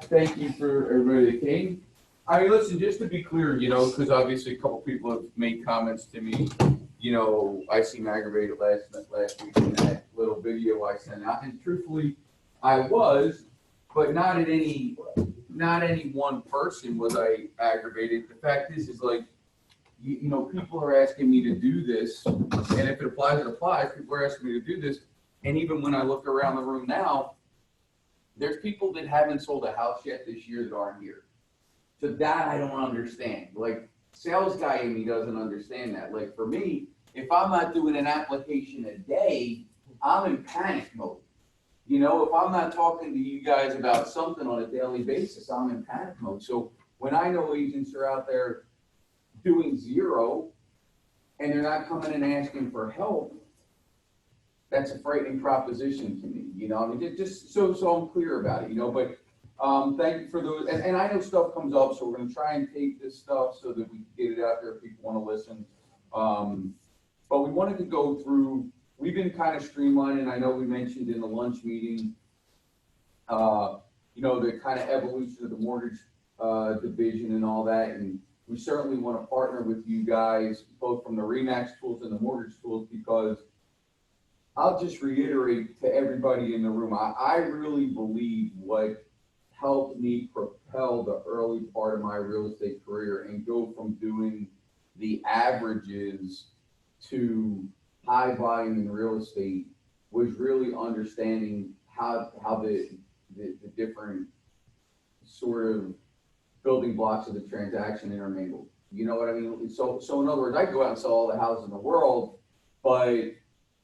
Thank you for everybody that came. I mean, listen, just to be clear, because obviously a couple people have made comments to me. I seem aggravated last week in that little video I sent out, and truthfully, I was, but not any one person was I aggravated. The fact is like, people are asking me to do this, and if it applies, it applies. People are asking me to do this, and even when I look around the room now, there's people that haven't sold a house yet this year that aren't here. So that I don't understand. Like, sales guy in me doesn't understand that. Like, for me, if I'm not doing an application a day, I'm in panic mode. If I'm not talking to you guys about something on a daily basis, I'm in panic mode. So when I know agents are out there doing zero and they're not coming and asking for help, that's a frightening proposition to me. I mean, just so I'm clear about it. But thank you for those. And I know stuff comes up, so we're going to try and take this stuff so that we can get it out there if people want to listen. But we wanted to go through. We've been kind of streamlining. I know we mentioned in the lunch meeting, the kind of evolution of the mortgage division and all that. And we certainly want to partner with you guys, both from the RE/MAX tools and the mortgage tools, because I'll just reiterate to everybody in the room, I really believe what helped me propel the early part of my real estate career and go from doing the averages to high volume in real estate was really understanding how the different sort of building blocks of the transaction intermingled. You know what I mean? So in other words, I go out and sell all the houses in the world, but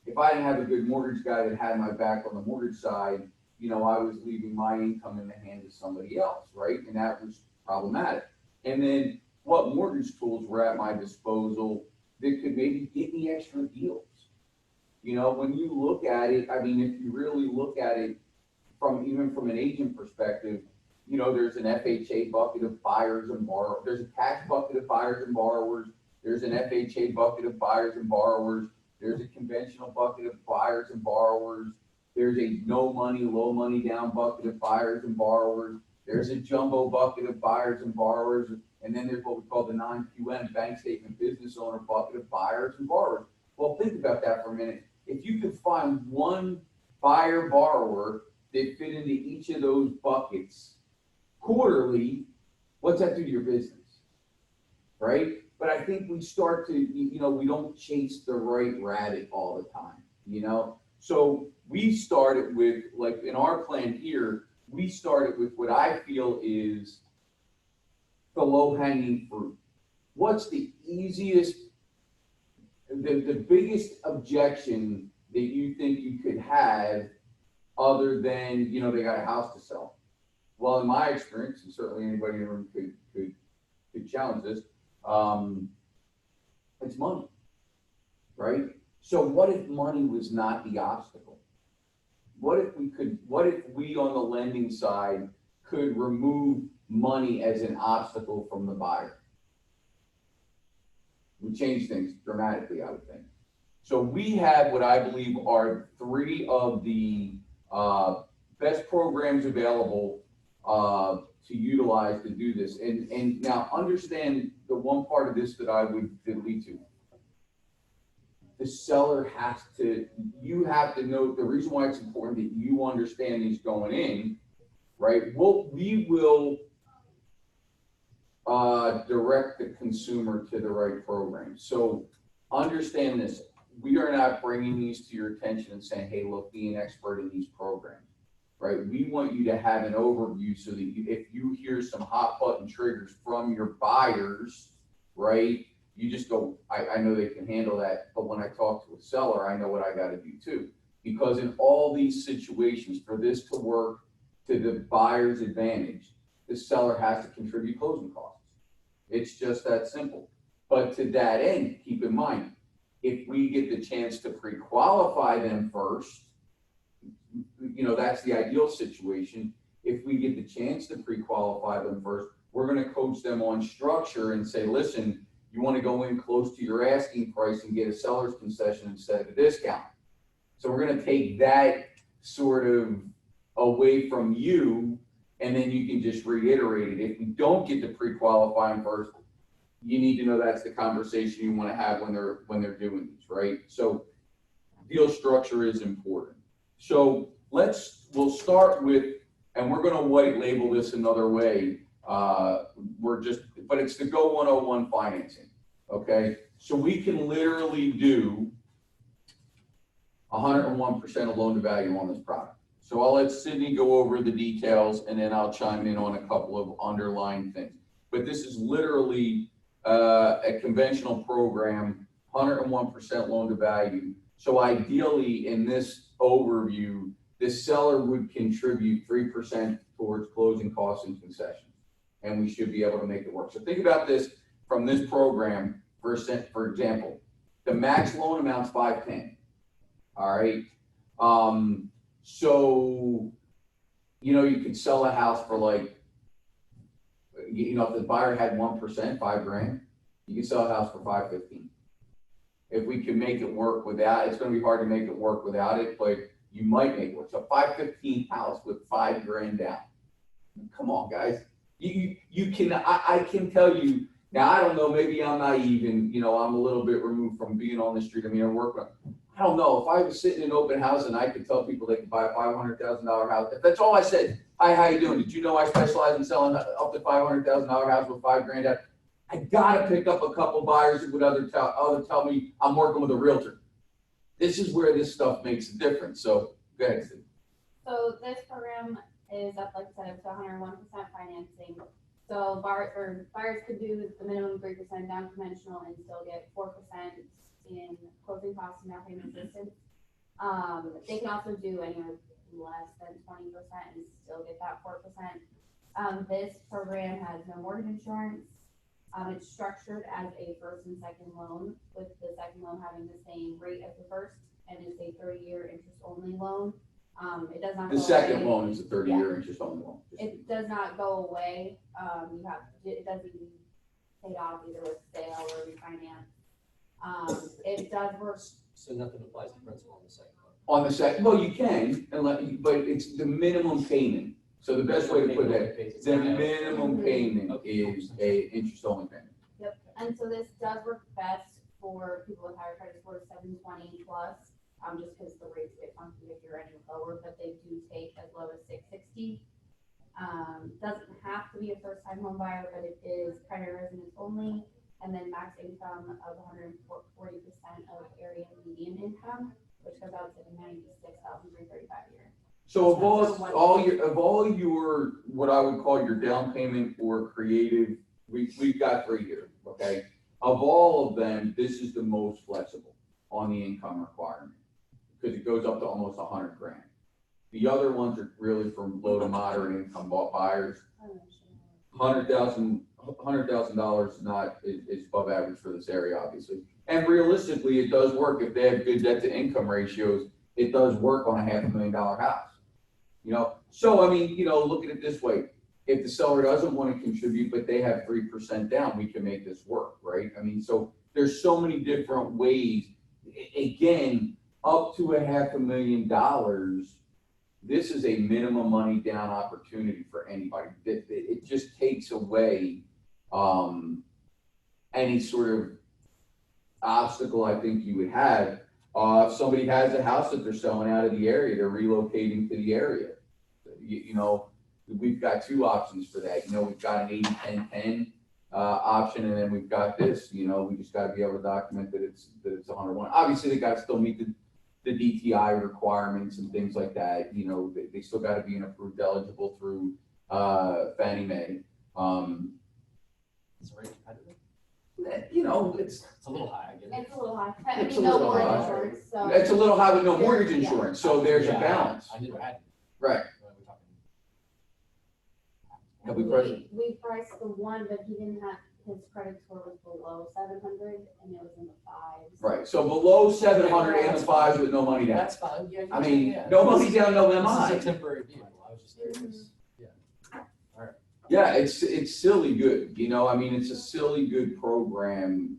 if I didn't have a good mortgage guy that had my back on the mortgage side, I was leaving my income in the hands of somebody else, right? And that was problematic. And then what mortgage tools were at my disposal that could maybe get me extra deals? When you look at it, I mean, if you really look at it even from an agent perspective, there's an FHA bucket of buyers and borrowers. There's a cash bucket of buyers and borrowers. There's an FHA bucket of buyers and borrowers. There's a conventional bucket of buyers and borrowers. There's a no money, low money down bucket of buyers and borrowers. There's a jumbo bucket of buyers and borrowers. And then there's what we call the non-QM, bank statement business owner bucket of buyers and borrowers. Well, think about that for a minute. If you could find one buyer borrower that fit into each of those buckets quarterly, what's that do to your business, right? But I think we start to, we don't chase the right rabbit all the time, So we started with, like in our plan here, we started with what I feel is the low-hanging fruit. What's the easiest, the biggest objection that you think you could have other than, they got a house to sell? Well, in my experience, and certainly anybody in the room could challenge this, it's money, right? So what if money was not the obstacle? What if we on the lending side could remove money as an obstacle from the buyer? We change things dramatically, I would think. So we have what I believe are three of the best programs available to utilize to do this. And now understand the one part of this that I would lead to. The seller you have to know the reason why it's important that you understand these going in, right? We will direct the consumer to the right program. So understand this. We are not bringing these to your attention and saying, hey, look, be an expert in these programs, right? We want you to have an overview so that if you hear some hot button triggers from your buyers, right, you just go, I know they can handle that, but when I talk to a seller, I know what I got to do too. Because in all these situations, for this to work to the buyer's advantage, the seller has to contribute closing costs. It's just that simple. But to that end, keep in mind, if we get the chance to pre-qualify them first, that's the ideal situation. If we get the chance to pre-qualify them first, we're going to coach them on structure and say, listen, you want to go in close to your asking price and get a seller's concession instead of a discount. So we're going to take that sort of away from you, and then you can just reiterate it. If we don't get to pre-qualify them first, you need to know that's the conversation you want to have when they're doing these, right? So deal structure is important. So we'll start with, and we're going to white label this another way. But it's the Go 101 financing, okay? So we can literally do 101% of loan to value on this product. So I'll let Sydnie go over the details, and then I'll chime in on a couple of underlying things. But this is literally a conventional program, 101% loan to value. So ideally, in this overview, the seller would contribute 3% towards closing costs and concessions, and we should be able to make it work. So think about this from this program. For example, the max loan amount's $510. All right. So, you could sell a house for like, if the buyer had 1%, $5,000, you can sell a house for $515. If we can make it work without, it's going to be hard to make it work without it, but you might make it work. So $515 house with $5,000 down. Come on, guys. You can, I can tell you, now I don't know, maybe I'm naive and, I'm a little bit removed from being on the street. I mean, I don't know, if I was sitting in an open house and I could tell people they could buy a $500,000 house, if that's all I said, hi, how you doing? Did you know I specialize in selling up to $500,000 house with $5,000 down? I gotta pick up a couple buyers who would tell me I'm working with a realtor. This is where this stuff makes a difference. So go ahead, Steve. So this program is up, like I said, to 101% financing. So buyers could do the minimum 3% down conventional and still get 4% in closing costs and down payment assistance. They can also do anywhere less than 20% and still get that 4%. This program has no mortgage insurance. It's structured as a first and second loan, with the second loan having the same rate as the first, and it's a 30-year interest-only loan. It does not. The second loan is a 30-year interest-only loan. It does not go away. It doesn't be paid off either with sale or refinance. It does work. So nothing applies to principal on the second loan. On the second, well, you can, but it's the minimum payment. So the best way to put that, the minimum payment is a interest-only payment. Yep, and so this does work best for people with higher credit scores, 720 plus, just because the rates get funky if you're any lower, but they do take as low as 660. Doesn't have to be a first-time home buyer, but it is primary residence only, and then max income of 140% of area median income, which goes out to $96,335 a year. So of all your what I would call your down payment or creative, we've got 3 years, okay? Of all of them, this is the most flexible on the income requirement because it goes up to almost $100,000. The other ones are really for low to moderate income buyers. $100,000 is above average for this area, obviously. And realistically, it does work if they have good debt to income ratios. It does work on a $500,000 house. So I mean, look at it this way. If the seller doesn't want to contribute, but they have 3% down, we can make this work, right? I mean, so there's so many different ways. Again, up to $500,000, this is a minimum money down opportunity for anybody. It just takes away any sort of obstacle I think you would have. If somebody has a house that they're selling out of the area, they're relocating to the area. We've got two options for that. We've got an 80-10-10 option, and then we've got this. We just got to be able to document that it's 101. Obviously, they got to still meet the DTI requirements and things like that. They still got to be approved eligible through Fannie Mae. Is it very competitive? It's a little high. I get it. It's a little high. It's a no little mortgage high. insurance. So It's a little high with no mortgage insurance, so there's a balance. I never had. Right. Have we priced? We priced the one, but he didn't have, his credit score was below 700 and it was in the 5s. Right, so below 700 and the 5s with no money down. That's fine. Yeah, I mean, no money down, no MI. This is a temporary vehicle. I was just curious. Yeah. All right. Yeah, it's silly good. I mean, it's a silly good program.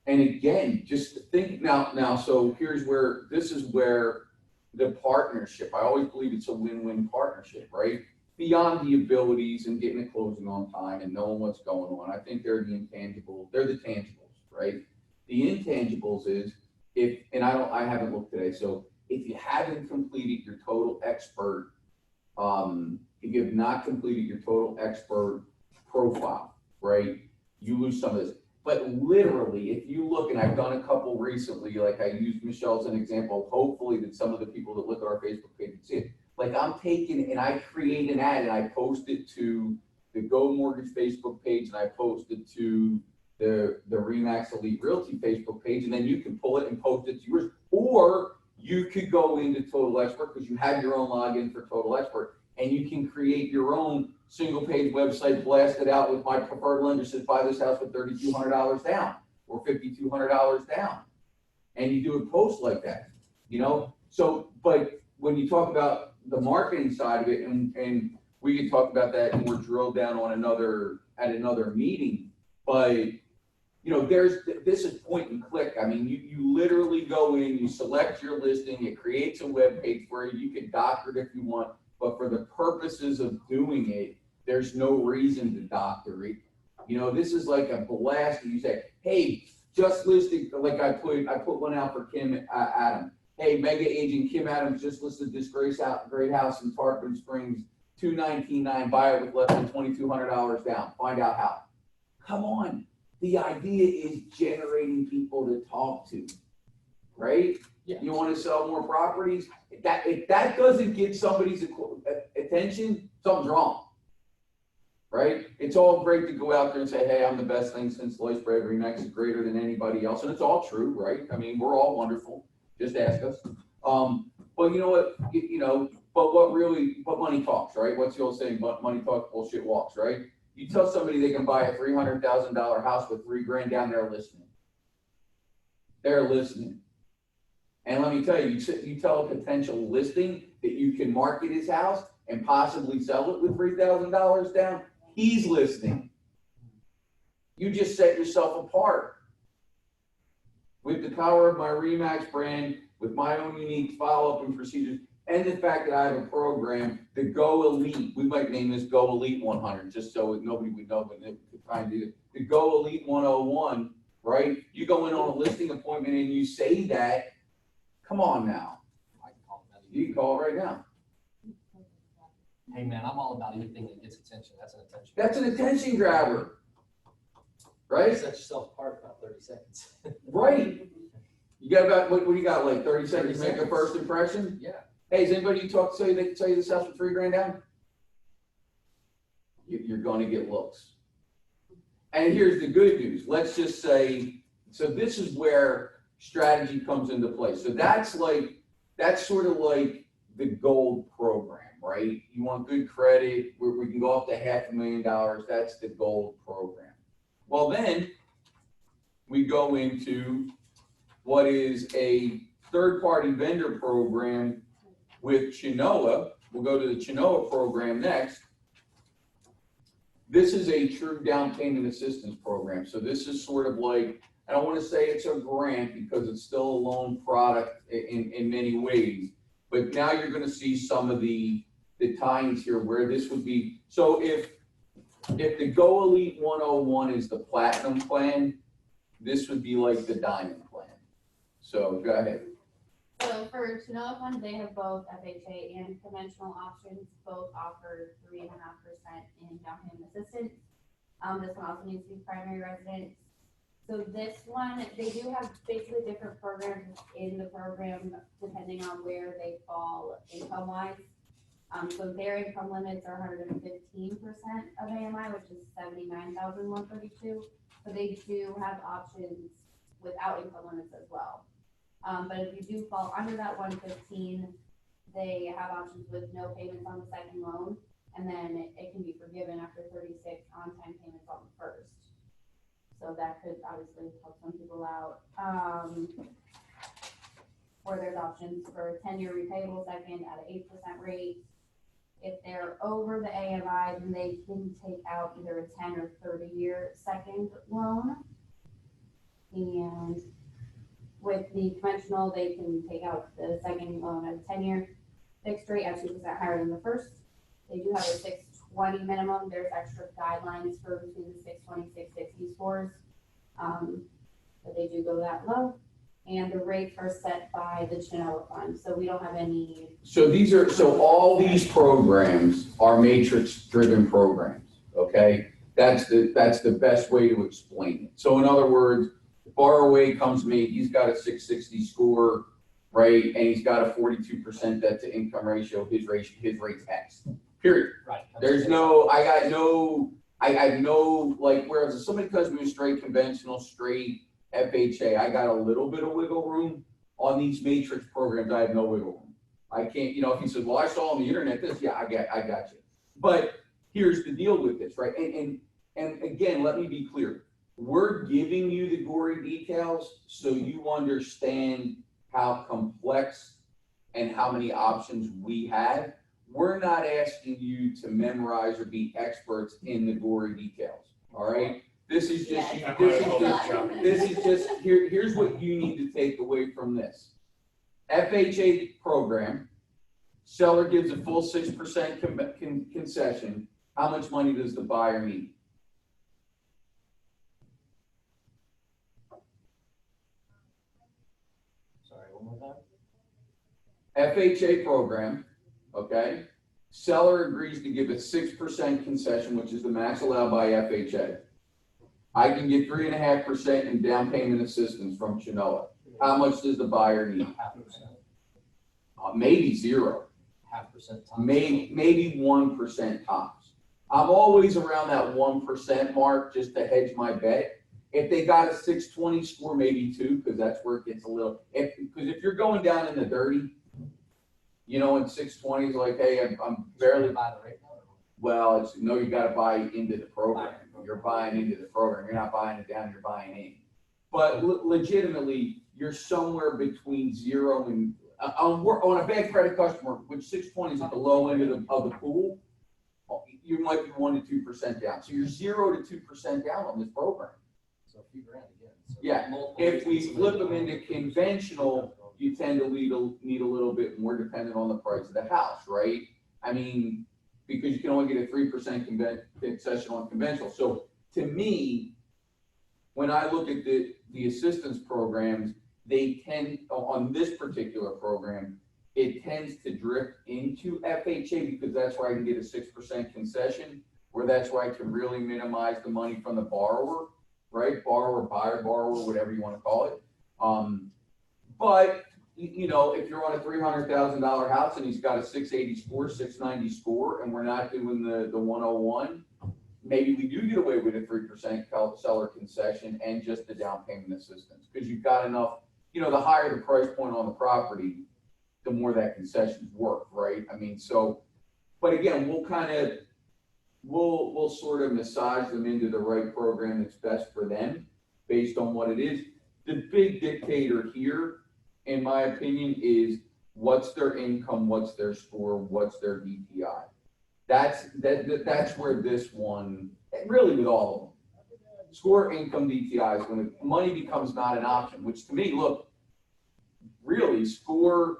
And again, just think now. So this is where the partnership. I always believe it's a win-win partnership, right? Beyond the abilities and getting it closing on time and knowing what's going on. I think they're the intangibles, they're the tangibles, right? The intangibles is if, and I haven't looked today, so if you haven't completed your total expert, if you have not completed your total expert profile, right, you lose some of this. But literally, if you look, and I've done a couple recently, like I used Michelle as an example, hopefully that some of the people that look at our Facebook page can see it. Like I'm taking and I create an ad and I post it to the Go Mortgage Facebook page and I post it to the Remax Elite Realty Facebook page, and then you can pull it and post it to yours. Or you could go into Total Expert because you have your own login for Total Expert, and you can create your own single page website, blast it out with my preferred lender says buy this house with $3,200 down or $5,200 down. And you do a post like that, you know? So, but when you talk about the marketing side of it, and we can talk about that and we're drilled down on at another meeting, but you know, this is point and click. I mean, you literally go in, you select your listing, it creates a web page where you can doctor it if you want, but for the purposes of doing it, there's no reason to doctor it. You know, this is like a blast. You say, hey, just listed, like I put one out for Kim Adam. Hey, mega agent Kim Adams just listed this great house in Tarpon Springs, $219,900, buy it with less than $2,200 down. Find out how. Come on. The idea is generating people to talk to, right? Yeah. You want to sell more properties? If that doesn't get somebody's attention, something's wrong, right? It's all great to go out there and say, hey, I'm the best thing since sliced bread. Remax is greater than anybody else, and it's all true, right? I mean, we're all wonderful. Just ask us. But you know what? But money talks, right? What's the old saying? But money talks, bullshit walks, right? You tell somebody they can buy a $300,000 house with $3,000 down there listening. They're listening. And let me tell you, you tell a potential listing that you can market his house and possibly sell it with $3,000 down, he's listening. You just set yourself apart. With the power of my Remax brand, with my own unique follow-up and procedures, and the fact that I have a program, the Go Elite, we might name this Go Elite 100, just so nobody would know, but they could try and do it. The Go Elite 101, right? You go in on a listing appointment and you say that, come on now. I can call it that. You can call it right now. Hey man, I'm all about anything that gets attention. That's an attention. That's an attention grabber, right? Set yourself apart about 30 seconds. Right. You got about, what do you got, like 30 seconds to make a first impression? Yeah. Hey, has anybody you talk to say they can sell you this house for $3,000 down? You're going to get looks. And here's the good news. Let's just say, so this is where strategy comes into play. So that's sort of like the gold program, right? You want good credit, we can go up to $500,000. That's the gold program. Well, then we go into what is a third-party vendor program with Chinoa. We'll go to the Chinoa program next. This is a true down payment assistance program. So this is sort of like, I don't want to say it's a grant because it's still a loan product in many ways, but now you're going to see some of the tie-ins here where this would be. So if the Go Elite 101 is the platinum plan, this would be like the diamond plan. So go ahead. So for Chinoa Fund, they have both FHA and conventional options. Both offer 3.5% in down payment assistance. This one also needs to be primary residence. So this one, they do have basically different programs in the program depending on where they fall income-wise. So their income limits are 115% of AMI, which is $79,132. But they do have options without income limits as well. But if you do fall under that 115, they have options with no payments on the second loan, and then it can be forgiven after 36 on-time payments on the first. So that could obviously help some people out. Or there's options for a 10-year repayable second at an 8% rate. If they're over the AMI, then they can take out either a 10 or 30-year second loan. And with the conventional, they can take out the second loan at a 10-year fixed rate at 2% higher than the first. They do have a 620 minimum. There's extra guidelines for between the 620, 660 scores. But they do go that low. And the rates are set by the Genoa Fund, so we don't have any. So all these programs are matrix-driven programs, okay? That's the best way to explain it. So in other words, borrowee comes to me, he's got a 660 score, right? And he's got a 42% debt to income ratio, his rate's X, period. Right. There's no, I have no, like, whereas if somebody comes to me straight conventional, straight FHA, I got a little bit of wiggle room. On these matrix programs, I have no wiggle room. I can't, if he says, well, I saw on the internet this, yeah, I got you. But here's the deal with this, right? And again, let me be clear. We're giving you the gory details so you understand how complex and how many options we have. We're not asking you to memorize or be experts in the gory details, all right? This is just, here's what you need to take away from this. FHA program, seller gives a full 6% concession. How much money does the buyer need? Sorry, one more time. FHA program, okay? Seller agrees to give a 6% concession, which is the max allowed by FHA. I can get 3.5% in down payment assistance from Genoa. How much does the buyer need? 0.5%. Maybe 0. 0.5% times. Maybe 1% tops. I'm always around that 1% mark just to hedge my bet. If they got a 620 score, maybe 2, because that's where it gets a little. Because if you're going down in the dirty, and 620 is like, hey, I'm barely. By the rate. Well, you got to buy into the program. You're buying into the program. You're not buying it down. You're buying in. But legitimately, you're somewhere between 0 and on a bad credit customer, which 620 is at the low end of the pool. You might be 1 to 2% down. So you're 0 to 2% down on this program. So a few grand again. So Yeah. If we flip them into conventional, you tend to need a little bit more depending on the price of the house, right? I mean, because you can only get a 3% concession on conventional. So to me, when I look at the assistance programs, they tend, on this particular program, it tends to drift into FHA because that's where I can get a 6% concession, where that's where I can really minimize the money from the borrower, right? Borrower, buyer, borrower, whatever you want to call it. But if you're on a $300,000 house and he's got a 680 score, 690 score, and we're not doing the 101, maybe we do get away with a 3% seller concession and just the down payment assistance because you've got enough. The higher the price point on the property, the more that concession's worth, right? I mean, but again, we'll sort of massage them into the right program that's best for them based on what it is. The big dictator here, in my opinion, is what's their income, what's their score, what's their DTI. That's where this one, really with all of them, score, income, DTI is when money becomes not an option, which to me, look, really score,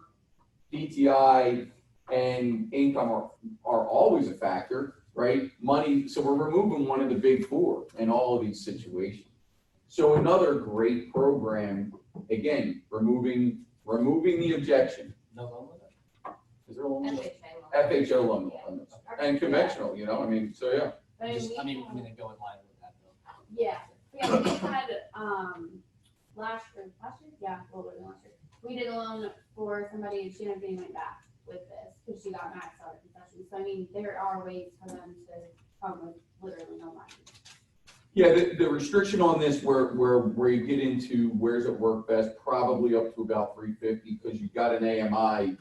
DTI, and income are always a factor, right? Money, so we're removing one of the big four in all of these situations. So another great program, again, removing the objection. No loan limit? Is there a loan limit? FHA loan. FHA loan limits. And conventional, I mean, so yeah. But I mean, they go in line with that though. Yeah, we had, last year, yeah, a little bit last year. We did a loan for somebody and she ended up getting went back with this because she got maxed out at concessions. So I mean, there are ways for them to come with literally no money. Yeah, the restriction on this where you get into where's it work best, probably up to about 350 because you've got an AMI.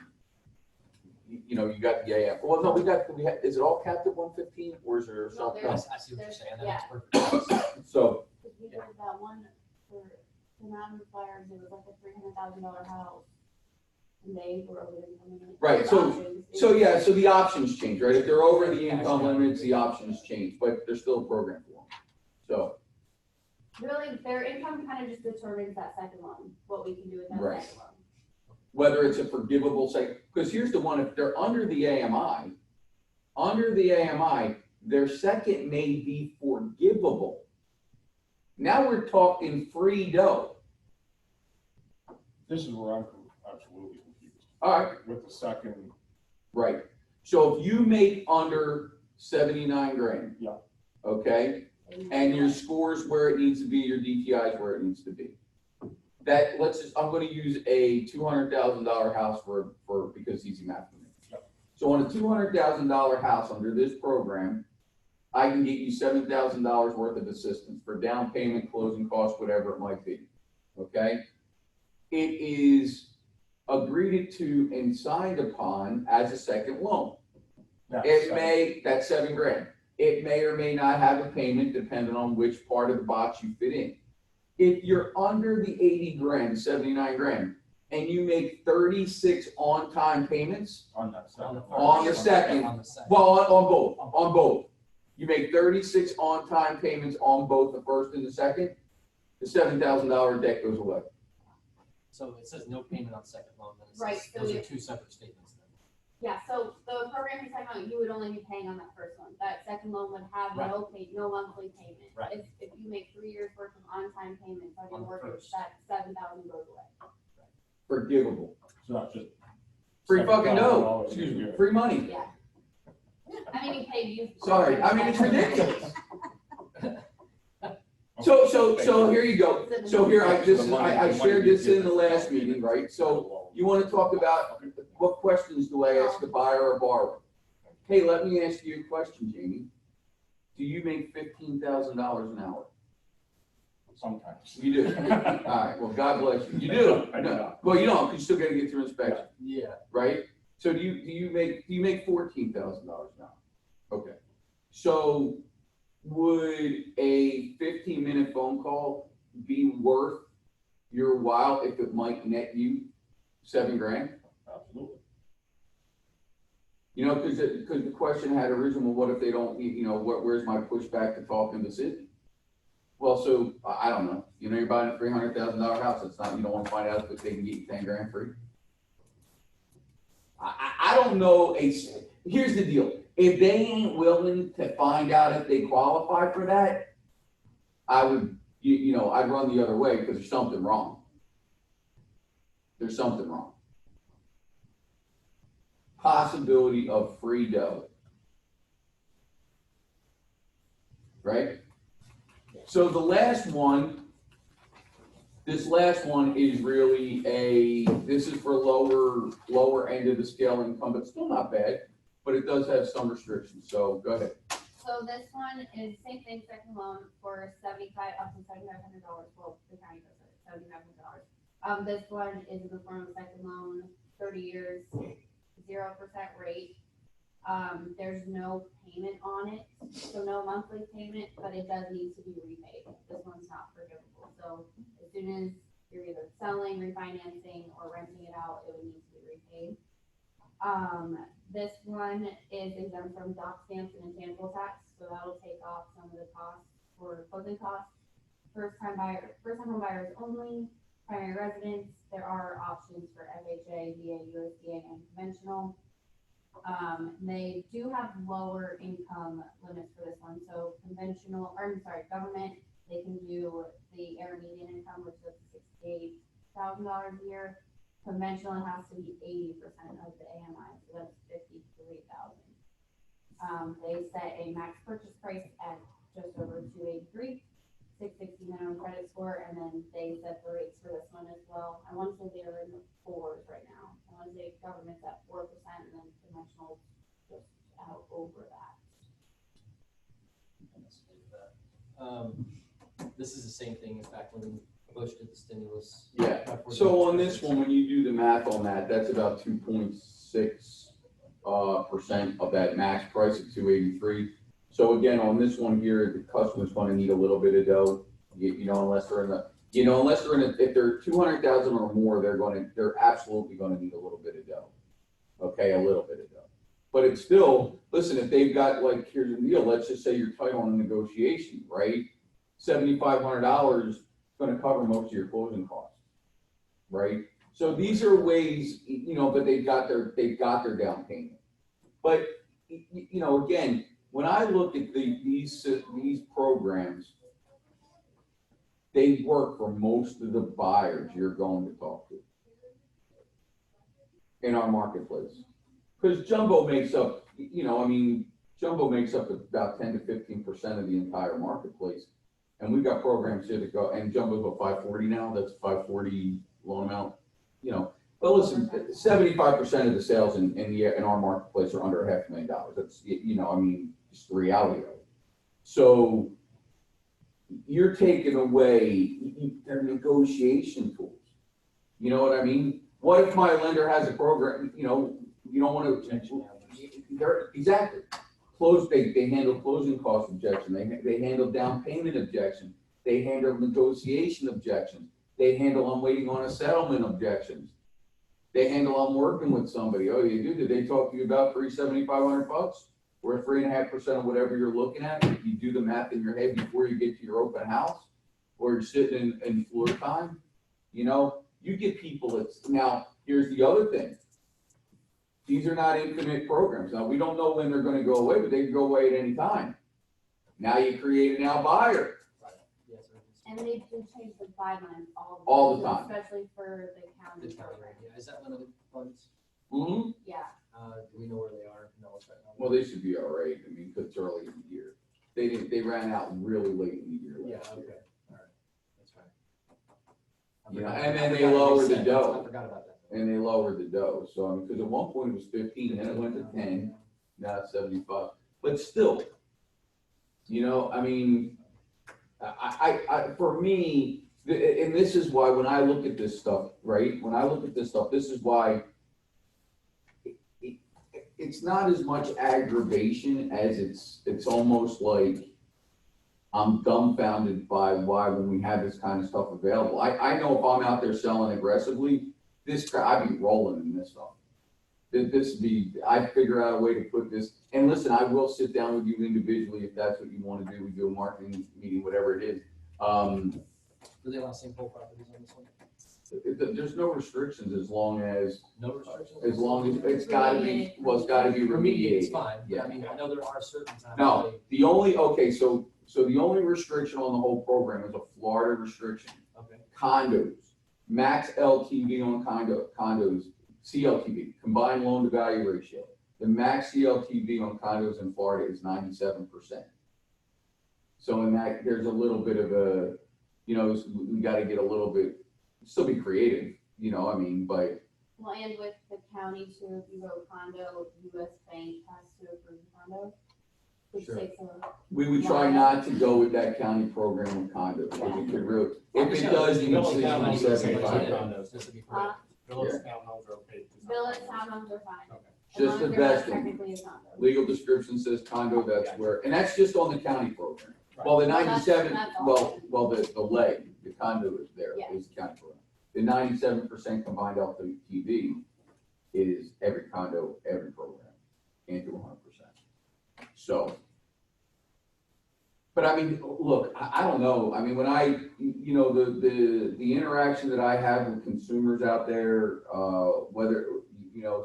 You got the AM. Well, no, we have, is it all capped at 115 or is there something? I see what you're saying. That Yeah. makes perfect sense. So. We did that one for the mountain fires, it was like a $300,000 house. And they were over the income limit. Right, so the options change, right? If they're over the income limits, the options change, but there's still a program for them. So, Really, their income kind of just determines that second loan, what we can do with that Right. second loan. Whether it's a forgivable second, because here's the one, if they're under the AMI, their second may be forgivable. Now we're talking free dough. This is where I'm absolutely confused. All right, With the second, right. So if you make under 79 grand. Yeah. Okay, and your score's where it needs to be, your DTI is where it needs to be. That, I'm gonna use a $200,000 house because it's easy math for me. Yeah. So on a $200,000 house under this program, I can get you $7,000 worth of assistance for down payment, closing costs, whatever it might be, okay? It is agreed to and signed upon as a second loan. That's 7 grand. It may or may not have a payment depending on which part of the box you fit in. If you're under the 80 grand, 79 grand, and you make 36 on-time payments, on that second. On the second. On the second. well, on both. You make 36 on-time payments on both the first and the second, the $7,000 debt goes away. So it says no payment on second loan, then it Right, says, so those you- are two separate statements then. Yeah, so the program you're talking about, you would only be paying on that first one. That second loan would have no monthly payment. Right. If you make 3 years worth of on-time payments on your On the mortgage, first. that 7,000 goes away. Forgivable. So that's just. Free fucking dough, $7,000 excuse me, a year. free money. Yeah. I mean, you pay you. Sorry, I mean, it's ridiculous. So here you go. So here, I shared this in the last meeting, right? So you want to talk about what questions do I ask a buyer or borrower? Hey, let me ask you a question, Jamie. Do you make $15,000 an hour? Sometimes. You do. All right, well, God bless you. You do. I do not. Well, you don't, 'cause you still gotta get through inspection, Yeah. right? So do you make $14,000 an hour? Okay. So would a 15-minute phone call be worth your while if it might net you 7 grand? Absolutely. You know, because the question had arisen, well, what if they don't, where's my pushback to talking to Sydnie? Well, so, I don't know, you're buying a $300,000 house, it's not, you don't want to find out if they can get you 10 grand free. I don't know, here's the deal, if they ain't willing to find out if they qualify for that, I would, I'd run the other way, because there's something wrong. There's something wrong. Possibility of free dough. Right? So this last one is really this is for lower end of the scale income, but still not bad, but it does have some restrictions, so go ahead. So this one is same thing, second loan for up to $7,500. Well, the county does it, $7,500. This one is in the form of a second loan, 30 years, 0% rate. There's no payment on it, so no monthly payment, but it does need to be repaid. This one's not forgivable. So as soon as you're either selling, refinancing, or renting it out, it would need to be repaid. This one is exempt from dock stamps and intangible tax, so that'll take off some of the costs for closing costs. First time home buyers only, primary residence. There are options for FHA, VA, USDA, and conventional. They do have lower income limits for this one. So government, they can do the air median income, which is $68,000 a year. Conventional has to be 80% of the AMI, so that's $53,000. They set a max purchase price at just over $283,000, 660 minimum credit score, and then they set the rates for this one as well. I want to say they're in the 4s right now. I want to say government's at 4%, and then conventional just out over that. This is the same thing as back when Bush did the stimulus. Yeah, so on this one, when you do the math on that, that's about 2.6% of that max price of 283. So again, on this one here, the customer's going to need a little bit of dough, unless they're if they're 200,000 or more, they're absolutely going to need a little bit of dough. Okay, a little bit of dough. But it's still, listen, if they've got, here's the deal, let's just say you're tight on a negotiation, right? $7,500 is gonna cover most of your closing costs, right? So these are ways, but they've got their down payment. But, again, when I look at these programs, they work for most of the buyers you're going to talk to in our marketplace. Because jumbo makes up, jumbo makes up about 10 to 15% of the entire marketplace. And we've got programs here that go, and jumbo's what, 540 now? That's 540 loan amount, But listen, 75% of the sales in our marketplace are under $500,000. That's, just the reality of it. So you're taking away their negotiation tools. You know what I mean? What if my lender has a program, you don't want to, exactly. They handle closing cost objection. They handle down payment objection. They handle negotiation objections. They handle I'm waiting on a settlement objections. They handle I'm working with somebody. Oh, you do? Did they talk to you about $7,500 or 3.5% of whatever you're looking at? If you do the math in your head before you get to your open house, or you're sitting in floor time, you get people that's, now here's the other thing. These are not infinite programs. Now we don't know when they're going to go away, but they can go away at any time. Now you create an out buyer. And they do change the guidelines All the time. Especially for the county program. Yeah, is that one of the funds? Mm-hmm. Yeah. Do we know where they are? No, it's right now. Well, they should be all right. Because it's early in the year. They ran out really late in the year. Yeah, last year. okay, all right, that's fine. And then they lowered the dough. I forgot about that. And they lowered the dough. So, because at one point it was 15, then it went to 10, now it's 75. But still, for me, and this is why when I look at this stuff, right? When I look at this stuff, this is why it's not as much aggravation as it's almost like I'm dumbfounded by why when we have this kind of stuff available. I know if I'm out there selling aggressively, I'd be rolling in this stuff. I'd figure out a way to put this, and listen, I will sit down with you individually if that's what you want to do. We do a marketing meeting, whatever it is. Do they want to see whole properties on this one? There's no restrictions as long as No restrictions? it's gotta be, it's gotta be For me, it's remediated. fine, but Yeah. I mean, I know there are certain times. No, they- so the only restriction on the whole program is a Florida restriction. Okay, Condos, max LTV on condos, CLTV, combined loan to value ratio. The max CLTV on condos in Florida is 97%. So in that, there's a little bit of a, we gotta get a little bit, still be creative, but. Well, and with the county too, if you go condo, US Bank has to approve condo, which Sure. takes a. We would try not to go with that county program with condos, because it could really, if it does, you Village can see townhomes on are 75. okay, condos. just to be Huh? correct. Village townhomes are okay. Village townhomes are fine. Okay. As Just long the as they're not vesting. technically a condo. Legal description says condo, that's where, and that's just on the county program. Well, the Well, that's- 97, that's all. well, the leg, the condo is there, Yeah. is the county program. The 97% combined LTV is every condo, every program, and to 100%. So, but look, I don't know. When the interaction that I have with consumers out there, whether,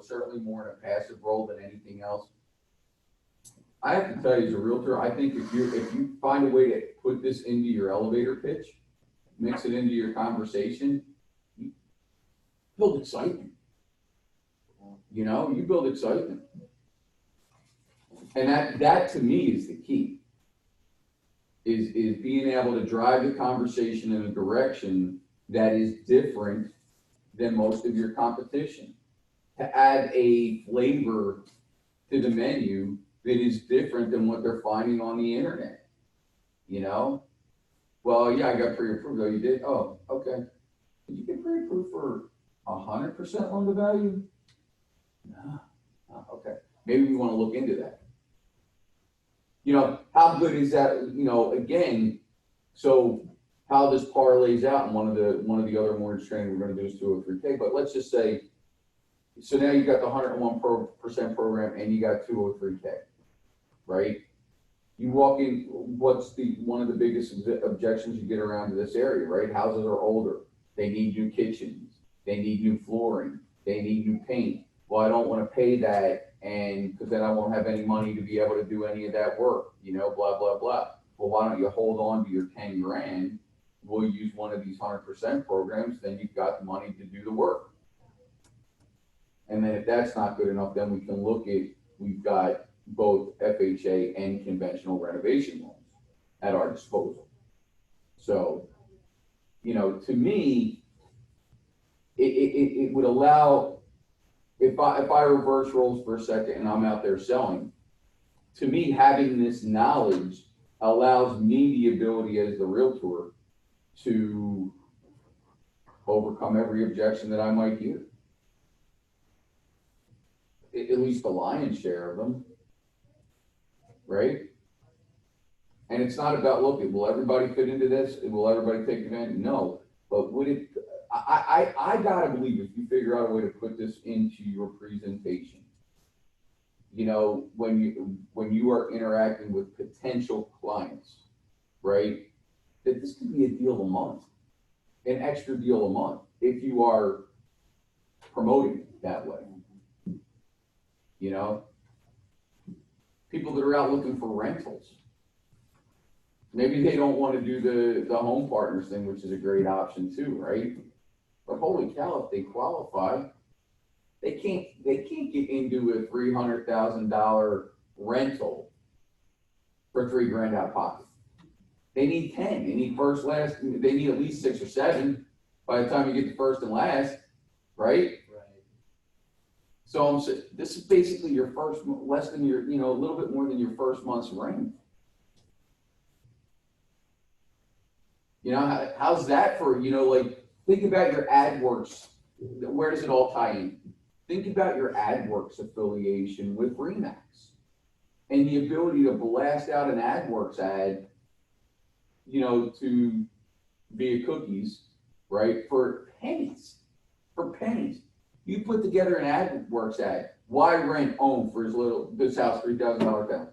certainly more in a passive role than anything else. I have to tell you as a realtor, I think if you find a way to put this into your elevator pitch, mix it into your conversation, you build excitement. You build excitement. And that to me is the key. Is being able to drive the conversation in a direction that is different than most of your competition. To add a flavor to the menu that is different than what they're finding on the internet. Well, yeah, I got pre-approved. Oh, you did? Oh, okay. Did you get pre-approved for 100% loan to value? No. Oh, okay. Maybe we want to look into that. How good is that? Again, so how this parlays out, and one of the other mortgage training we're going to do is 203K. But let's just say, so now you got the 101% program and you got 203K, right? You walk in, what's one of the biggest objections you get around to this area, right? Houses are older. They need new kitchens. They need new flooring. They need new paint. Well, I don't want to pay that, and because then I won't have any money to be able to do any of that work, blah, blah, blah. Well, why don't you hold on to your 10 grand? We'll use one of these 100% programs, then you've got the money to do the work. And then if that's not good enough, then we can look at, we've got both FHA and conventional renovation loans at our disposal. So, to me, it would allow, if I reverse roles for a second and I'm out there selling, to me, having this knowledge allows me the ability as the realtor to overcome every objection that I might hear. At least the lion's share of them, right? And it's not about, look, will everybody fit into this? Will everybody take advantage? No, but would it, I gotta believe if you figure out a way to put this into your presentation, when you are interacting with potential clients, right, that this could be a deal a month, an extra deal a month, if you are promoting it that way. People that are out looking for rentals. Maybe they don't want to do the home partners thing, which is a great option too, right? But holy cow, if they qualify, they can't get into a $300,000 rental for $3,000 out of pocket. They need 10. They need first, last. They need at least 6 or 7 by the time you get to first and last, right? So I'm saying this is basically your first, less than your, a little bit more than your first month's rent. How's that for, think about your AdWorks. Where does it all tie in? Think about your AdWorks affiliation with RE/MAX and the ability to blast out an AdWorks ad, to via cookies, right? For pennies. You put together an AdWorks ad. Why rent own for this house, $3,000 down?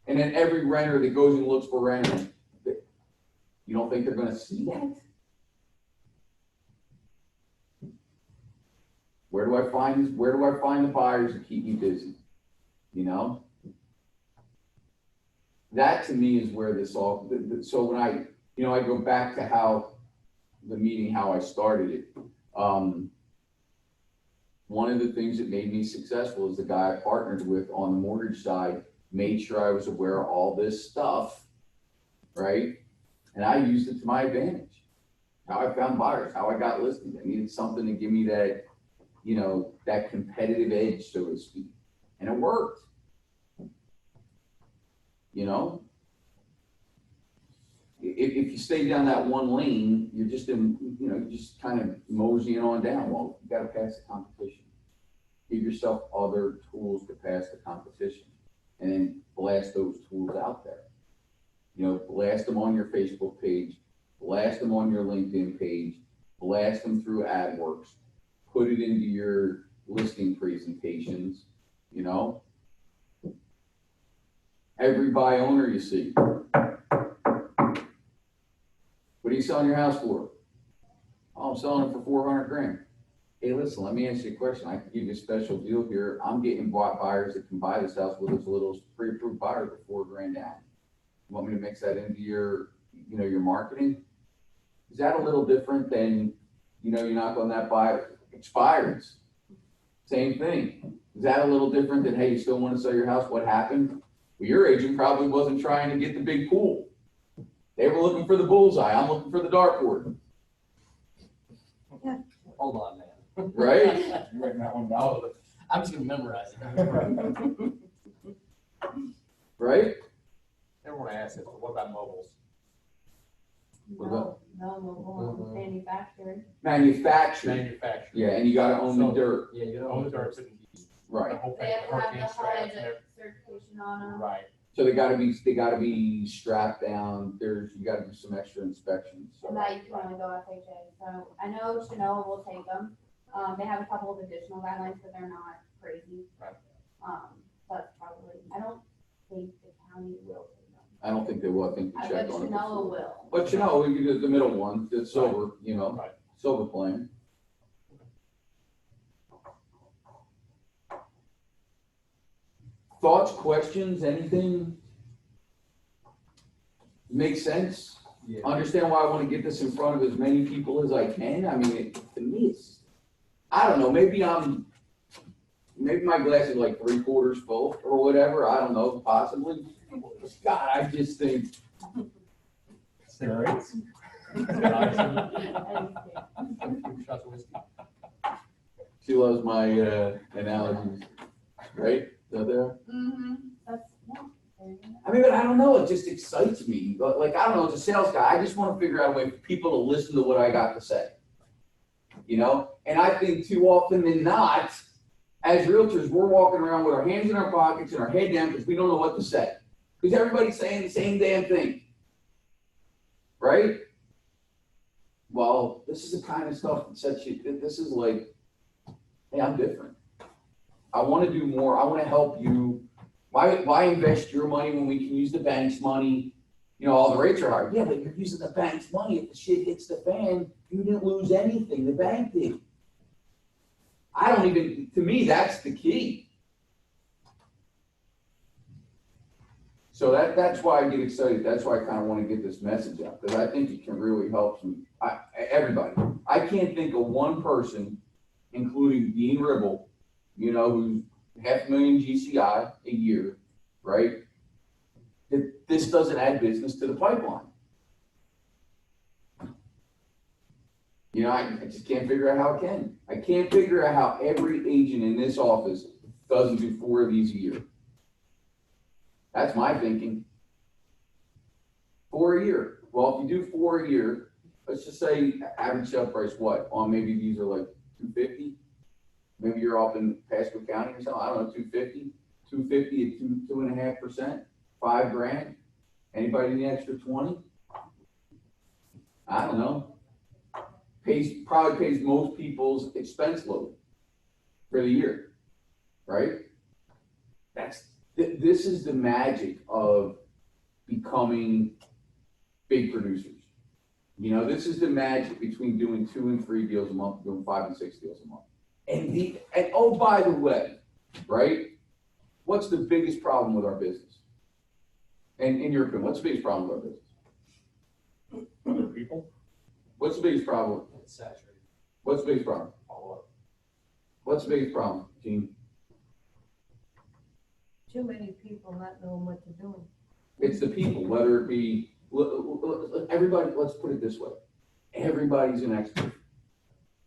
And then every renter that goes and looks for rent, you don't think they're going to see that? Where do I find the buyers to keep me busy? That to me is where this all. So when I go back to how I started it. One of the things that made me successful is the guy I partnered with on the mortgage side made sure I was aware of all this stuff, right? And I used it to my advantage. How I found buyers, how I got listings. I needed something to give me that, that competitive edge, so to speak. And it worked. If you stay down that one lane, you're just just kind of moseying on down. Well, you got to pass the competition. Give yourself other tools to pass the competition, and then blast those tools out there. Blast them on your Facebook page, blast them on your LinkedIn page, blast them through AdWorks, put it into your listing presentations. Every buy owner you see. What are you selling your house for? Oh, I'm selling it for 400 grand. Hey, listen, let me ask you a question. I can give you a special deal here. I'm getting buyers that can buy this house with as little as pre-approved buyers with 4 grand down. You want me to mix that into your, your marketing? Is that a little different than, you're not going that buy expires? Same thing. Is that a little different than, hey, you still want to sell your house? What happened? Well, your agent probably wasn't trying to get the big pool. They were looking for the bullseye. I'm looking for the dartboard. Hold on, man. Right? You writing that one down? Oh, I'm just gonna memorize it. Right? Everyone asks this, but what about mobiles? What No mobile manufactured. Manufactured. Manufactured. Yeah, and you got to own the dirt. Yeah, you All the know. dirt sitting. Right. The whole They thing, have to have hurricane the straps HUD and everything. certification on them. Right. So they got to be strapped down. You got to do some extra inspections. So. And that you can only go FHA. So I know Chenoa will take them. They have a couple of additional guidelines, but they're not crazy. Right. That's probably, I don't think the county will I don't think they will, I think we I checked bet on it Chanel before. will. But you know, we could do the middle one, the silver, you know, Right. silver plan. Thoughts, questions, anything? Make sense? Yeah. Understand why I want to get this in front of as many people as I can? I mean, to me, it's, I don't know, maybe my glass is like 3/4 full or whatever, I don't know, possibly. God, I just think, Cigarettes. And- Shots of whiskey. she loves my analogies, right? Is that there? That's, yeah. There you go. I mean, but I don't know, it just excites me, but like, I don't know, as a sales guy, I just want to figure out a way for people to listen to what I got to say. You know, and I think too often than not, as realtors, we're walking around with our hands in our pockets and our head down because we don't know what to say. Because everybody's saying the same damn thing. Right? Well, this is the kind of stuff that sets you, this is like, hey, I'm different. I want to do more. I want to help you. Why invest your money when we can use the bank's money? You know, all the rates are hard. Yeah, but you're using the bank's money. If the shit hits the fan, you didn't lose anything. The bank did. I don't even, to me, that's the key. So that's why I get excited. That's why I kind of want to get this message out, because I think it can really help everybody. I can't think of one person, including Dean Ribble, you know, who's $500,000 GCI a year, right? That this doesn't add business to the pipeline. You know, I just can't figure out how it can. I can't figure out how every agent in this office doesn't do 4 of these a year. That's my thinking. 4 a year. Well, if you do 4 a year, let's just say average sale price, what? On maybe these are like 250. Maybe you're off in Pasco County or something. I don't know, 250. 250 at 2.5%, $5,000. Anybody need extra 20? I don't know. Probably pays most people's expense load for the year, right? This is the magic of becoming big producers. You know, this is the magic between doing 2 and 3 deals a month, and doing 5 and 6 deals a month. And oh, by the way, right? What's the biggest problem with our business? And in your opinion, what's the biggest problem with our business? Other people? What's the biggest problem? It's saturated. What's the biggest problem? Follow up. What's the biggest problem, Gene? Too many people not knowing what they're doing. It's the people, whether it be, everybody, let's put it this way. Everybody's an expert.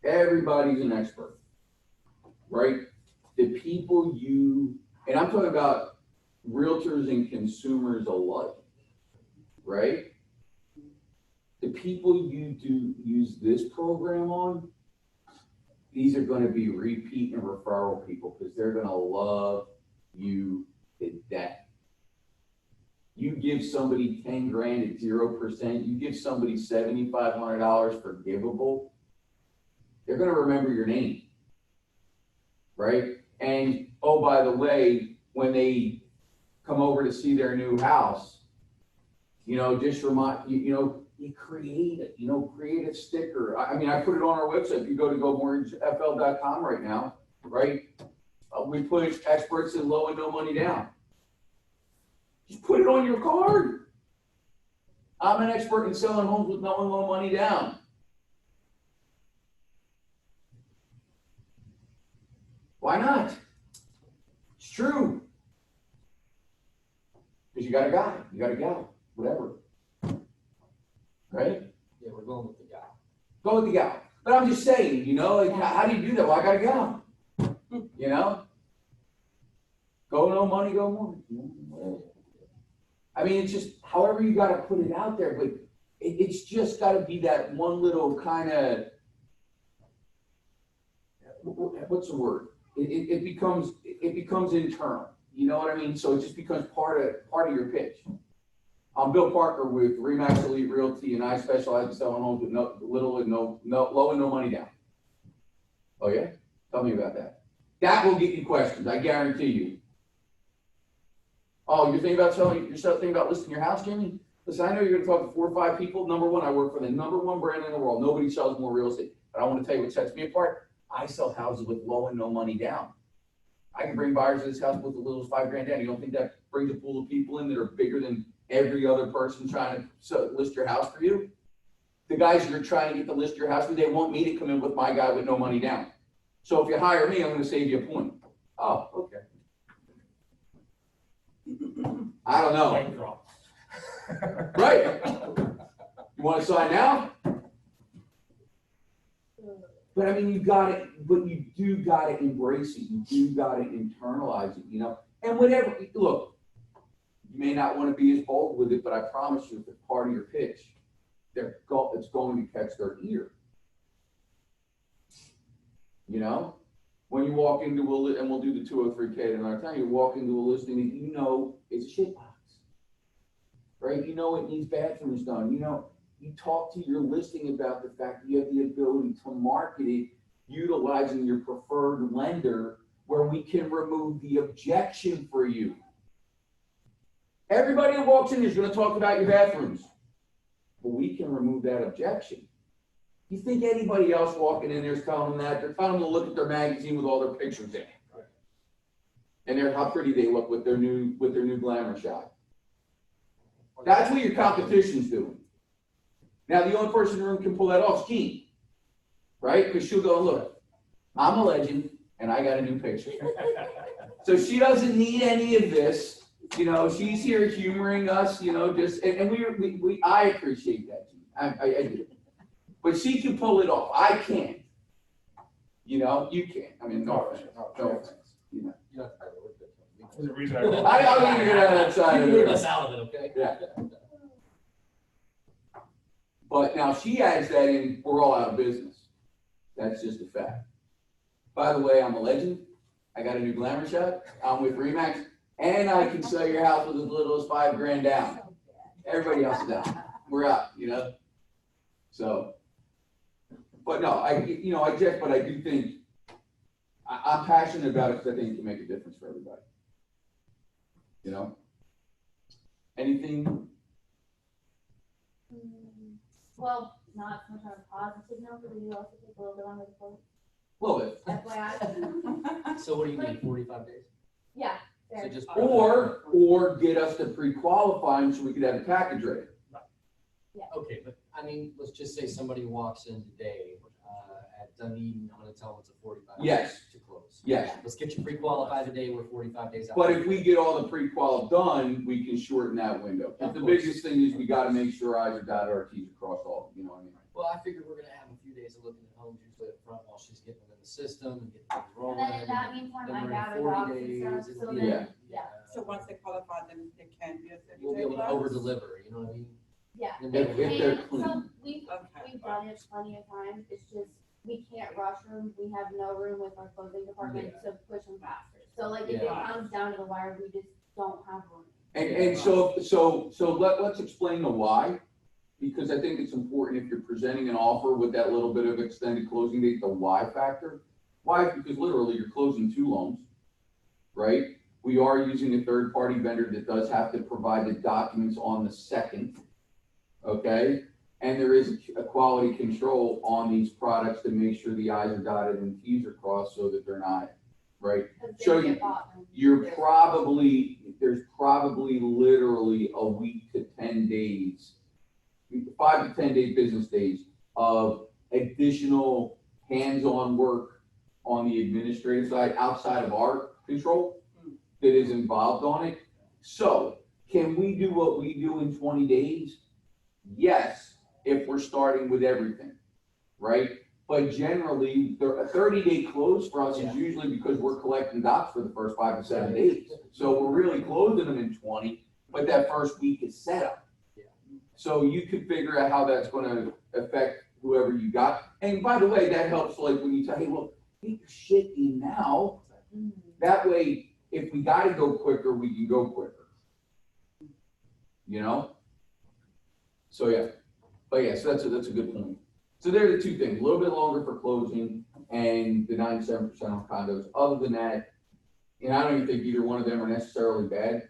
Everybody's an expert, right? The people and I'm talking about realtors and consumers alike, right? The people you do use this program on, these are going to be repeat and referral people because they're going to love you to death. You give somebody 10 grand at 0%, you give somebody $7,500 forgivable, they're going to remember your name, right? And oh, by the way, when they come over to see their new house, you know, just remind you create it, create a sticker. I mean, I put it on our website. If you go to gomortgagefl.com right now, right? We put experts in low and no money down. Just put it on your card. I'm an expert in selling homes with no and low money down. Why not? It's true. Because you got a guy, you got a gal, whatever. Right? Yeah, we're going with the guy. Go with the gal. But I'm just saying, like, how do you do that? Well, I got a gal. Go no money, go more. I mean, it's just however you got to put it out there, but it's just got to be that one little kind of, what's the word? It becomes internal. You know what I mean? So it just becomes part of your pitch. I'm Bill Parker with Remax Elite Realty, and I specialize in selling homes with low and no money down. Oh yeah? Tell me about that. That will get you questions, I guarantee you. Oh, you're thinking about listing your house, Jimmy? Listen, I know you're gonna talk to 4 or 5 people. Number one, I work for the number one brand in the world. Nobody sells more real estate. But I wanna tell you what sets me apart. I sell houses with low and no money down. I can bring buyers to this house with as little as $5,000 down. You don't think that brings a pool of people in that are bigger than every other person trying to list your house for you? The guys you're trying to get to list your house with, they want me to come in with my guy with no money down. So if you hire me, I'm gonna save you a point. Oh, okay. I don't know. Mic drop. Right. You wanna sign now? But I mean, you do gotta embrace it. You do gotta internalize it, you know? And whatever, look, you may not wanna be as bold with it, but I promise you, if it's part of your pitch, it's going to catch their ear. You know? When you walk into and we'll do the 203K another time, you walk into a listing that you know is a shit box. Right? You know it needs bathrooms done. You know, you talk to your listing about the fact that you have the ability to market it utilizing your preferred lender where we can remove the objection for you. Everybody who walks in is going to talk about your bathrooms. But we can remove that objection. You think anybody else walking in there is telling them that? They're telling them to look at their magazine with all their pictures in it. And how pretty they look with their new glamour shot. That's what your competition's doing. Now, the only person in the room can pull that off is Jean, right? Because she'll go, look, I'm a legend, and I got a new picture. So she doesn't need any of this. You know, she's here humoring us, you know, just, and I appreciate that, Jean. I do. But she can pull it off. I can't. You know, you can't. I mean, no offense. No offense. You know. You don't have to hire with it. There's a reason I'm going to get out of that side You of can leave it. us out of it, okay? Yeah. But now she adds that in, we're all out of business. That's just a fact. By the way, I'm a legend. I got a new glamour shot. I'm with Remax. And I can sell your house with as little as $5,000 down. Everybody else is down. We're out, you know? So, but no, I do think, I'm passionate about it because I think it can make a difference for everybody. You know? Anything? Well, not so much on a positive note, but we also take a little bit longer to close. A little bit. FYI. So what do you need, 45 days? Yeah. So fair. just. Or get us to pre-qualify them so we could have a package ready. Okay, but I mean, let's just say somebody walks in today, at Dunedin, I'm gonna tell them it's a 45 days Yes. to close. Yes. Let's get you pre-qualified today, we're 45 days out. But if we get all the pre-qual done, we can shorten that window. But Of the course. biggest thing is we gotta make sure I's are dotted, our T's are crossed off, you know what I mean? Well, I figured we're gonna have a few days of looking at homes usually up front while she's getting them in the system and getting things And rolling. then in that meantime, Then I we're in gather 40 dogs and days stuff, and so we- then, yeah. So once they qualify, then it can be a 30-day We'll be able to class? over-deliver, you know what I mean? Yeah. And If they're So clean. we've Okay. done it plenty of times, it's just, we can't rush them, we have no room with our closing department to push them faster. So like if it Yeah. comes down to the wire, we just don't have room. And so let's explain the why, because I think it's important if you're presenting an offer with that little bit of extended closing date, the why factor. Why? Because literally you're closing 2 loans, right? We are using a third-party vendor that does have to provide the documents on the second, okay? And there is a quality control on these products to make sure the I's are dotted and T's are crossed so that they're not, right? 'Cause they So get bought and- There's probably literally a week to 10 days, 5 to 10 day business days of additional hands-on work on the administrative side outside of our control that is involved on it. So can we do what we do in 20 days? Yes, if we're starting with everything, right? But generally, a 30-day close for us is usually because we're collecting docs for the first 5 to 7 days. So we're really closing them in 20, but that first week is setup. Yeah. So you could figure out how that's gonna affect whoever you got. And by the way, that helps like when you tell, hey, well, get your shit in now. Mhm. That way, if we gotta go quicker, we can go quicker. You know? So yeah, but yeah, so that's a good point. So there are the 2 things, a little bit longer for closing and the 97% on condos. Other than that, and I don't even think either one of them are necessarily bad.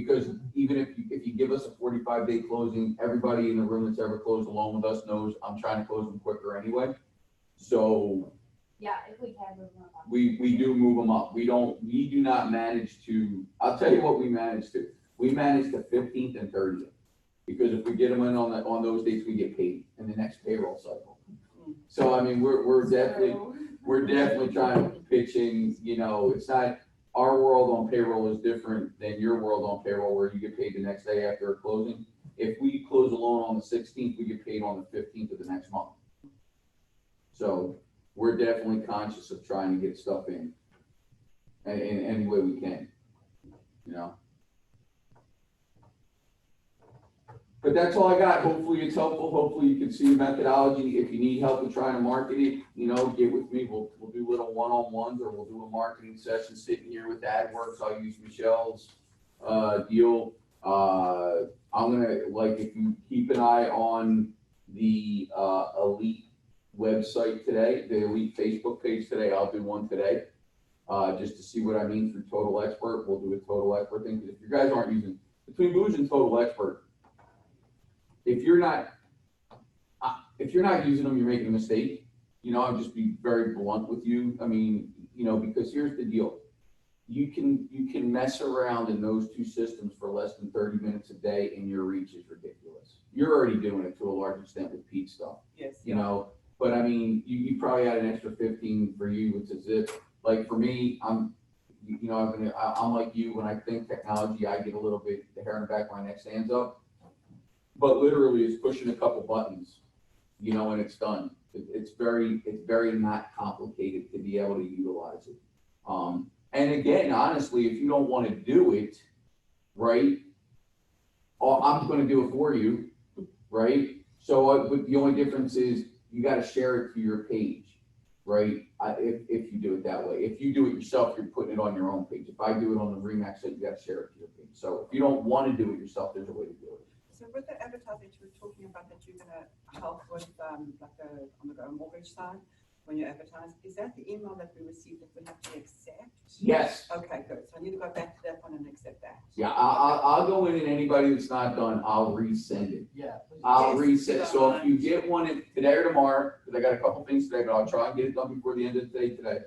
Because even if you give us a 45-day closing, everybody in the room that's ever closed a loan with us knows I'm trying to close them quicker anyway. So Yeah, if we can move them up. we do move them up. We do not manage to, I'll tell you what we manage to. We manage the 15th and 30th. Because if we get them in on those dates, we get paid in the next payroll cycle. So, I mean, we're definitely trying to pitch in, you know, it's not, our world on payroll is different than your world on payroll where you get paid the next day after a closing. If we close a loan on the 16th, we get paid on the 15th of the next month. So we're definitely conscious of trying to get stuff in any way we can, you know. But that's all I got. Hopefully it's helpful. Hopefully you can see the methodology. If you need help with trying to market it, you know, get with me. We'll do little one-on-ones, or we'll do a marketing session sitting here with AdWorks. I'll use Michelle's deal. I'm gonna, like, if you keep an eye on the Elite website today, the Elite Facebook page today, I'll do one today. Just to see what I mean through Total Expert. We'll do a Total Expert thing. Because if you guys aren't using, between Booge and Total Expert, if you're not using them, you're making a mistake. You know, I'll just be very blunt with you. I mean, you know, because here's the deal. You can mess around in those two systems for less than 30 minutes a day and your reach is ridiculous. You're already doing it to a large extent with Pete's stuff. Yes. You know, but I mean, you probably had an extra 15 for you, which is it. Like for me, I'm like you, when I think technology, I get a little bit, the hair on the back of my neck stands up. But literally it's pushing a couple buttons, you know, and it's done. It's very not complicated to be able to utilize it. And again, honestly, if you don't want to do it, right, I'm going to do it for you, right? So but the only difference is you got to share it to your page, right? If you do it that way. If you do it yourself, you're putting it on your own page. If I do it on the Remax site, you got to share it to your page. So if you don't want to do it yourself, there's a way to do it. So with the advertising you were talking about that you're gonna help with, like on the mortgage side, when you advertise, is that the email that we received that we have to accept? Yes. Okay, good. So I need to go back to that one and accept that. Yeah, I'll go in and anybody that's not done, I'll resend it. Yeah. Please. I'll Yes, resend. So if you get one today or tomorrow, because I got a couple things today, but I'll try and get it done before the end of the day today. Okay.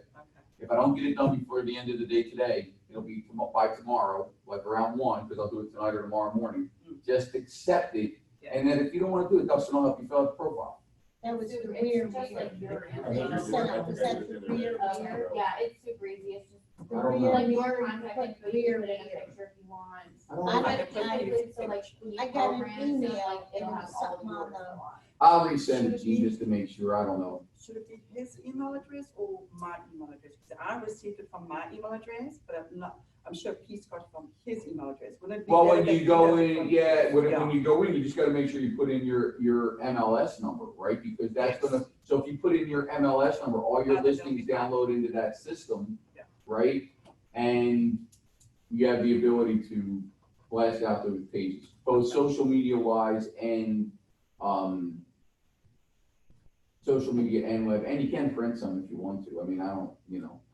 If I don't get it done before the end of the day today, it'll be by tomorrow, like around 1, because I'll do it tonight or tomorrow morning. Just accept it. Yeah. And then if you don't want to do it, Dustin will help you fill out the profile. That was It's the just rear like view. your Rear view. Yeah, it's super easy. It's just The I don't know. rear like view, your you contact put info, you rear can put in a view. picture if you want. I don't I know. don't- So like when you I got an program email stuff, like and it'll it have was all of something on yours the- on. I'll resend it to you just to make sure. I don't know. Should it be his email address or my email address? Because I received it from my email address, but I'm sure Pete's got it from his email address. Wouldn't it be Well, better when that you he go does it in, from- yeah, when Yeah. you go in, you just gotta make sure you put in your MLS number, right? Because that's Yes. gonna, so if you put in your MLS number, all your Other listings than- download into that system, Yeah. right? And you have the ability to blast out those pages, both social media wise and, social media and web, and you can print some if you want to. I mean, I don't,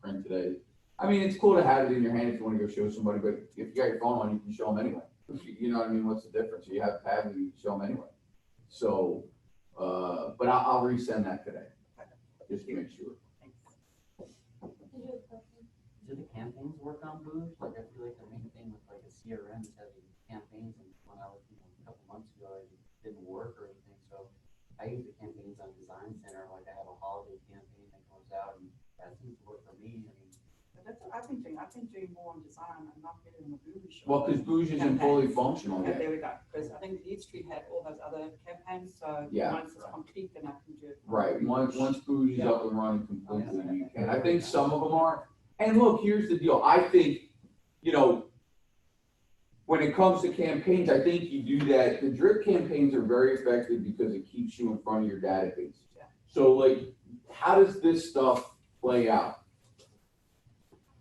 print today. I mean, it's cool to have it in your hand if you want to go show somebody, but if you got your phone on, you can show them anyway. You know what I mean? What's the difference? You have to have it, you can show them anyway. So, but I'll resend that today, just to make sure. Thanks. Do the campaigns work on Booge? Like, I feel like the main thing with like a CRM is having campaigns, and when I was, a couple months ago, it didn't work or anything, so I use the campaigns on Design Center, like I have a holiday campaign that goes out, and that seems to work for me. I mean, But that's what I've been doing. I've been doing more on design and not really on the Booge. Well, because Booge isn't fully functional Okay, yet. there we go. Because I think East Street had all those other campaigns, so Yeah. once it's complete, then I can do it. Right, once Booge is Yeah. up and running completely, you can. I think some of them are. And look, here's the deal. I think, when it comes to campaigns, I think you do that. The drip campaigns are very effective because it keeps you in front of your database. Yeah. So like, how does this stuff play out?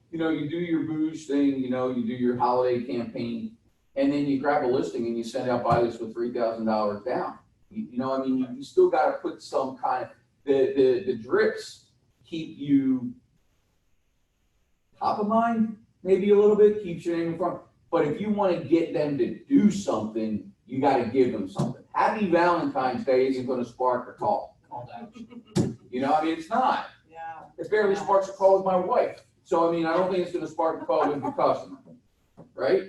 You do your Booge thing, you do your holiday campaign, and then you grab a listing and you send out buy this with $3,000 down. You still got to put some kind of, the drips keep you top of mind, maybe a little bit, keeps your name in front. But if you wanna get them to do something, you gotta give them something. Happy Valentine's Day isn't gonna spark a call. Call to action. You know, I mean, it's not. Yeah. It barely sparks a call with my wife. So, I mean, I don't think it's gonna spark a call with the customer, right?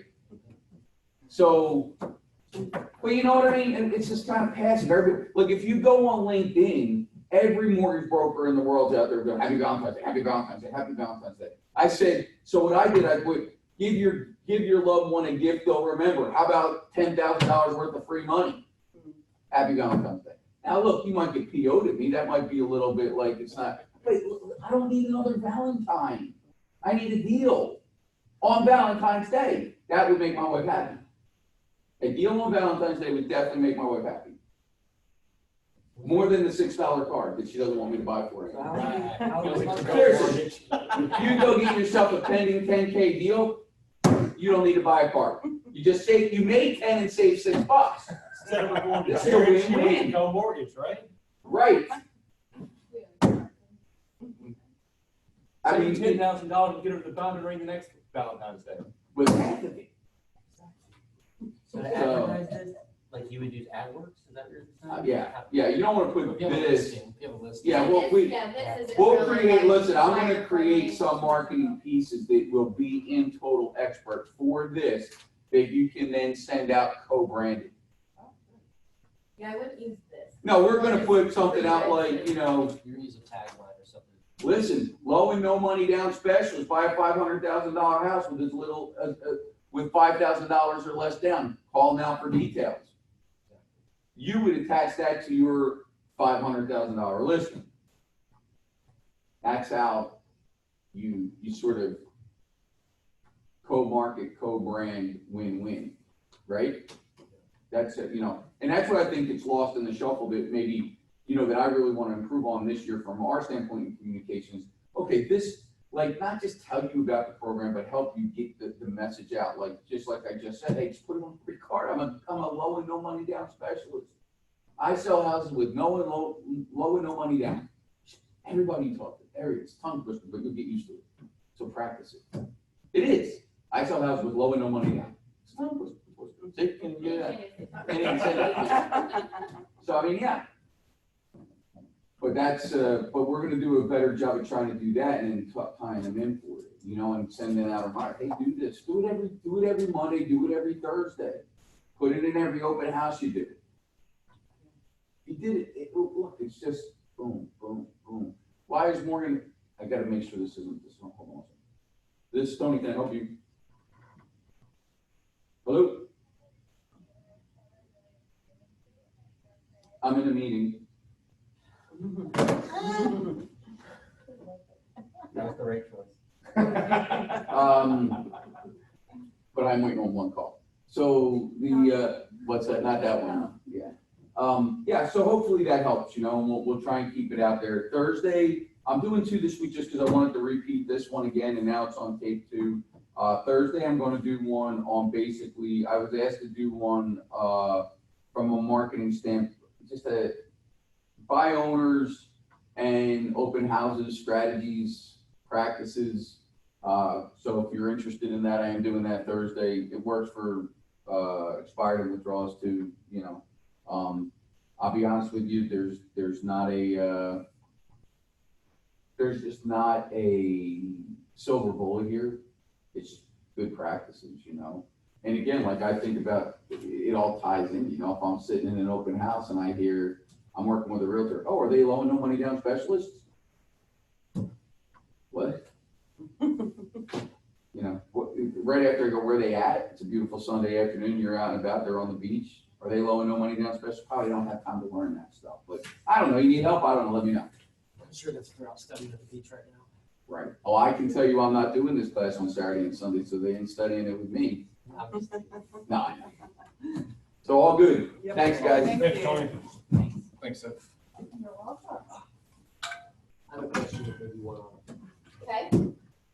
So, but you know what I mean? And it's just kind of passive. Look, if you go on LinkedIn, every mortgage broker in the world's out there going, Happy Valentine's Day, Happy Valentine's Day, Happy Valentine's Day. I said, so what I did, I put, give your loved one a gift they'll remember. How about $10,000 worth of free money? Happy Valentine's Day. Now, look, you might get PO'd at me. That might be a little bit like it's not, but I don't need another Valentine. I need a deal on Valentine's Day. That would make my wife happy. A deal on Valentine's Day would definitely make my wife happy. More than the $6 card that she doesn't want me to buy for her. Seriously, you go get yourself a pending 10K deal, you don't need to buy a card. You just save, you made 10 and save $6. Instead of going to It's still church, you win-win. go mortgage, right? Right. I Save mean, $10,000 and get her to pound ring the next Valentine's Day. with half of it. So to advertise this, like you would use AdWords, is that what you're saying? Yeah, you don't wanna put You have a this, listing, you have a listing. yeah, well, This isn't we'll really create, like listen, I'm gonna fire create department. some marketing pieces that will be in total expert for this, that you can then send out co-branded. Yeah, I wouldn't use this. No, we're gonna put something out like, you know, You're gonna use a tagline or something. listen, low and no money down specials, buy a $500,000 house with as little, with $5,000 or less down, call now for details. You would attach that to your $500,000 listing. That's how you sort of co-market, co-brand, win-win, right? That's it, you know, and that's what I think gets lost in the shuffle that maybe, you know, that I really want to improve on this year from our standpoint in communications. Okay, this, like, not just tell you about the program, but help you get the message out. Like, just like I just said, hey, just put it on a free card. I'm a low and no money down specialist. I sell houses with low and no money down. Everybody you talk to, it's tongue twister, but you'll get used to it. So practice it. It is. I sell houses with low and no money down. It's tongue twister. See, can you do that? Can't even say that. So, I mean, yeah. But that's, but we're gonna do a better job of trying to do that and then tying them in for it, you know, and sending out a reminder, hey, do this, do it every Monday, do it every Thursday. Put it in every open house you do. You did it, look, it's just boom, boom, boom. Why is Morgan, I gotta make sure this isn't, hold on a second. This is Tony, can I help you? Hello? I'm in a meeting. That was the right choice. But I'm waiting on one call. So the, what's that, not that one, yeah. Yeah, so hopefully that helps, you know, and we'll try and keep it out there. Thursday, I'm doing 2 this week just because I wanted to repeat this one again, and now it's on tape 2. Thursday, I'm going to do one on basically, I was asked to do one from a marketing standpoint, just a buy owners and open houses, strategies, practices. So if you're interested in that, I am doing that Thursday. It works for expired and withdrawals too, you know. I'll be honest with you, there's not a, there's just not a silver bullet here. It's good practices, you know. And again, like I think about, it all ties in, you know, if I'm sitting in an open house and I hear, I'm working with a realtor, oh, are they low and no money down specialists? What? You know, right after I go, where are they at? It's a beautiful Sunday afternoon, you're out and about, they're on the beach. Are they low and no money down specialists? Probably don't have time to learn that stuff, but I don't know, you need help, I don't know, let me know. I'm sure that's they're out studying at the beach right now. Right. Oh, I can tell you I'm not doing this class on Saturday and Sunday, so they ain't studying it with me. Obviously. No, I know. So all good. Yep. Thanks, guys. Thank Thanks, you. Tony. Thanks, Seth. You're welcome. I have a question that maybe one on Okay,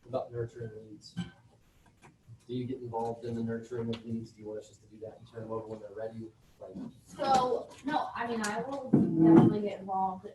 about nurturing leads. Do you get involved in the nurturing of leads? Do you want us just to do that and turn them over when they're ready? Like, so, no, I mean, I will definitely get involved